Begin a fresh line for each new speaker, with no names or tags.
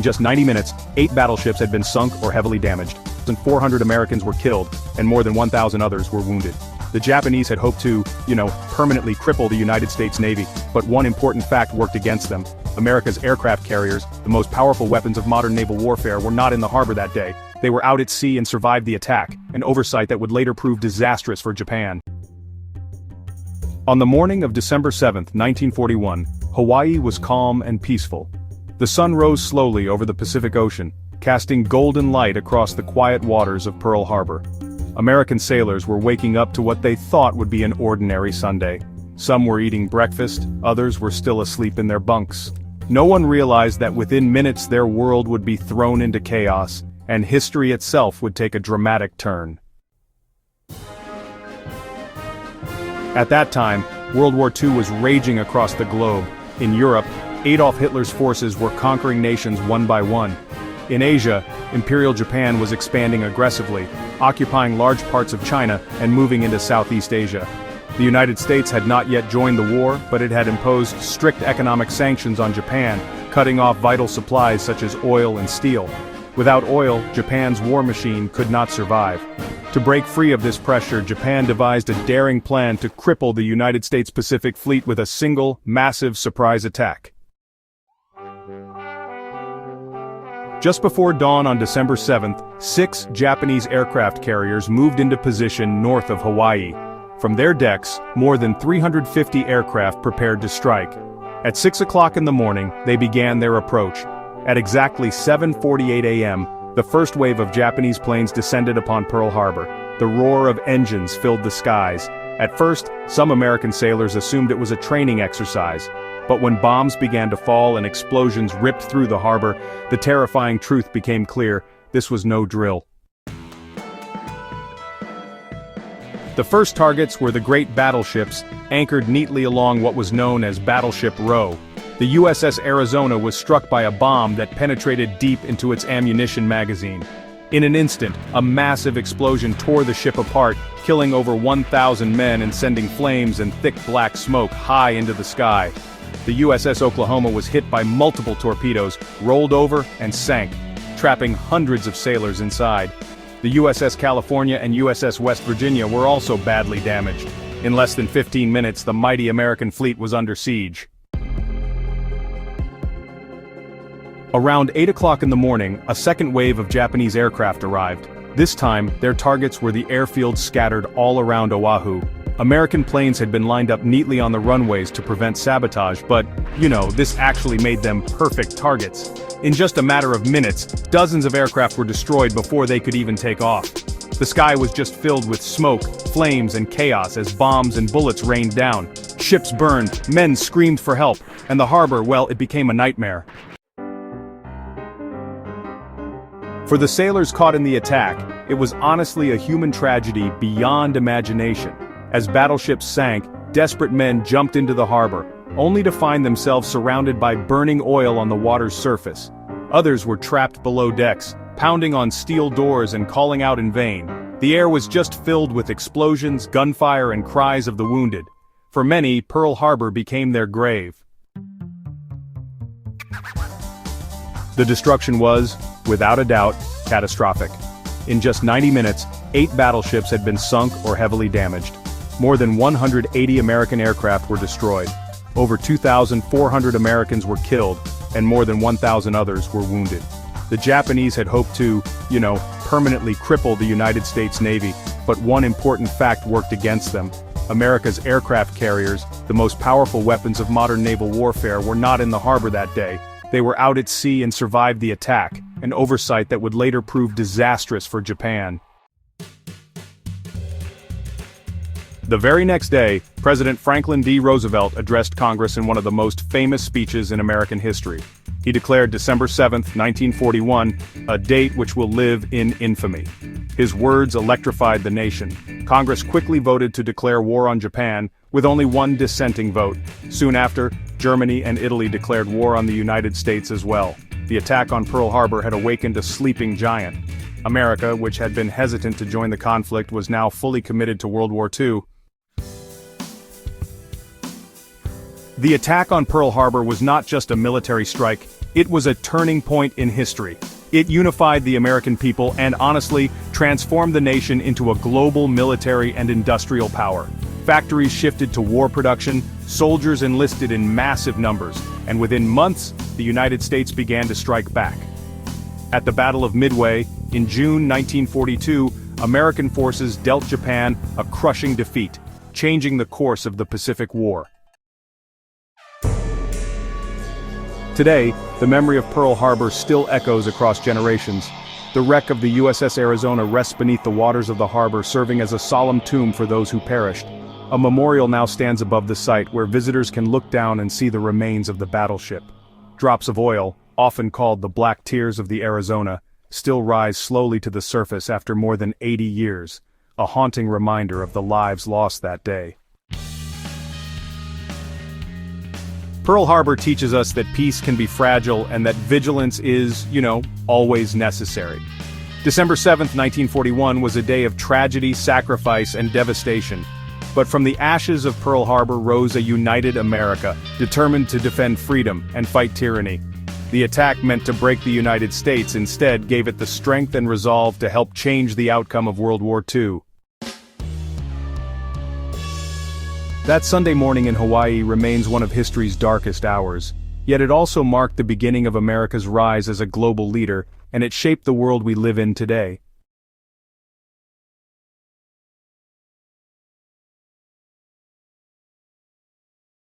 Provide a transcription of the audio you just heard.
just 90 minutes, 8 battleships had been sunk or heavily damaged, and 400 Americans were killed, and more than 1,000 others were wounded. The Japanese had hoped to, permanently cripple the United States Navy, but one important fact worked against them. America's aircraft carriers, the most powerful weapons of modern naval warfare, were not in the harbor that day. They were out at sea and survived the attack, an oversight that would later prove disastrous for Japan. On the morning of December 7, 1941, Hawaii was calm and peaceful. The sun rose slowly over the Pacific Ocean, casting golden light across the quiet waters of Pearl Harbor. American sailors were waking up to what they thought would be an ordinary Sunday. Some were eating breakfast, others were still asleep in their bunks. No one realized that within minutes their world would be thrown into chaos, and history itself would take a dramatic turn. At that time, World War II was raging across the globe. In Europe, Adolf Hitler's forces were conquering nations one by one. In Asia, Imperial Japan was expanding aggressively, occupying large parts of China and moving into Southeast Asia. The United States had not yet joined the war, but it had imposed strict economic sanctions on Japan, cutting off vital supplies such as oil and steel. Without oil, Japan's war machine could not survive. To break free of this pressure, Japan devised a daring plan to cripple the United States Pacific Fleet with a single, massive surprise attack. Just before dawn on December 7th, 6 Japanese aircraft carriers moved into position north of Hawaii. From their decks, more than 350 aircraft prepared to strike. At 6 o'clock in the morning, they began their approach. At exactly 7:48 a.m., the first wave of Japanese planes descended upon Pearl Harbor. The roar of engines filled the skies. At first, some American sailors assumed it was a training exercise. But when bombs began to fall and explosions ripped through the harbor, the terrifying truth became clear: this was no drill. The first targets were the great battleships, anchored neatly along what was known as Battleship Row. The USS Arizona was struck by a bomb that penetrated deep into its ammunition magazine. In an instant, a massive explosion tore the ship apart, killing over 1,000 men and sending flames and thick black smoke high into the sky. The USS Oklahoma was hit by multiple torpedoes, rolled over, and sank, trapping hundreds of sailors inside. The USS California and USS West Virginia were also badly damaged. In less than 15 minutes, the mighty American fleet was under siege. Around 8 o'clock in the morning, a second wave of Japanese aircraft arrived. This time, their targets were the airfields scattered all around Oahu. American planes had been lined up neatly on the runways to prevent sabotage, but, this actually made them perfect targets. In just a matter of minutes, dozens of aircraft were destroyed before they could even take off. The sky was just filled with smoke, flames, and chaos as bombs and bullets rained down. Ships burned, men screamed for help, and the harbor, well, it became a nightmare. For the sailors caught in the attack, it was honestly a human tragedy beyond imagination. As battleships sank, desperate men jumped into the harbor, only to find themselves surrounded by burning oil on the water's surface. Others were trapped below decks, pounding on steel doors and calling out in vain. The air was just filled with explosions, gunfire, and cries of the wounded. For many, Pearl Harbor became their grave. The destruction was, without a doubt, catastrophic. In just 90 minutes, 8 battleships had been sunk or heavily damaged. More than 180 American aircraft were destroyed. Over 2,400 Americans were killed, and more than 1,000 others were wounded. The Japanese had hoped to, permanently cripple the United States Navy, but one important fact worked against them. America's aircraft carriers, the most powerful weapons of modern naval warfare, were not in the harbor that day. They were out at sea and survived the attack, an oversight that would later prove disastrous for Japan. The very next day, President Franklin D. Roosevelt addressed Congress in one of the most famous speeches in American history. He declared December 7, 1941, a date which will live in infamy. His words electrified the nation. Congress quickly voted to declare war on Japan, with only one dissenting vote. Soon after, Germany and Italy declared war on the United States as well. The attack on Pearl Harbor had awakened a sleeping giant. America, which had been hesitant to join the conflict, was now fully committed to World War II. The attack on Pearl Harbor was not just a military strike, It was a turning point in history. It unified the American people and honestly, transformed the nation into a global military and industrial power. Factories shifted to war production, soldiers enlisted in massive numbers, and within months, the United States began to strike back. At the Battle of Midway, in June 1942, American forces dealt Japan a crushing defeat, changing the course of the Pacific War. Today, the memory of Pearl Harbor still echoes across generations. The wreck of the USS Arizona rests beneath the waters of the harbor, serving as a solemn tomb for those who perished. A memorial now stands above the site where visitors can look down and see the remains of the battleship. Drops of oil, often called the black tears of the Arizona, still rise slowly to the surface after more than 80 years, a haunting reminder of the lives lost that day. Pearl Harbor teaches us that peace can be fragile and that vigilance is, always necessary. December 7, 1941 was a day of tragedy, sacrifice, and devastation. But from the ashes of Pearl Harbor rose a united America, determined to defend freedom and fight tyranny. The attack meant to break the United States instead gave it the strength and resolve to help change the outcome of World War II. That Sunday morning in Hawaii remains one of history's darkest hours, yet it also marked the beginning of America's rise as a global leader, and it shaped the world we live in today.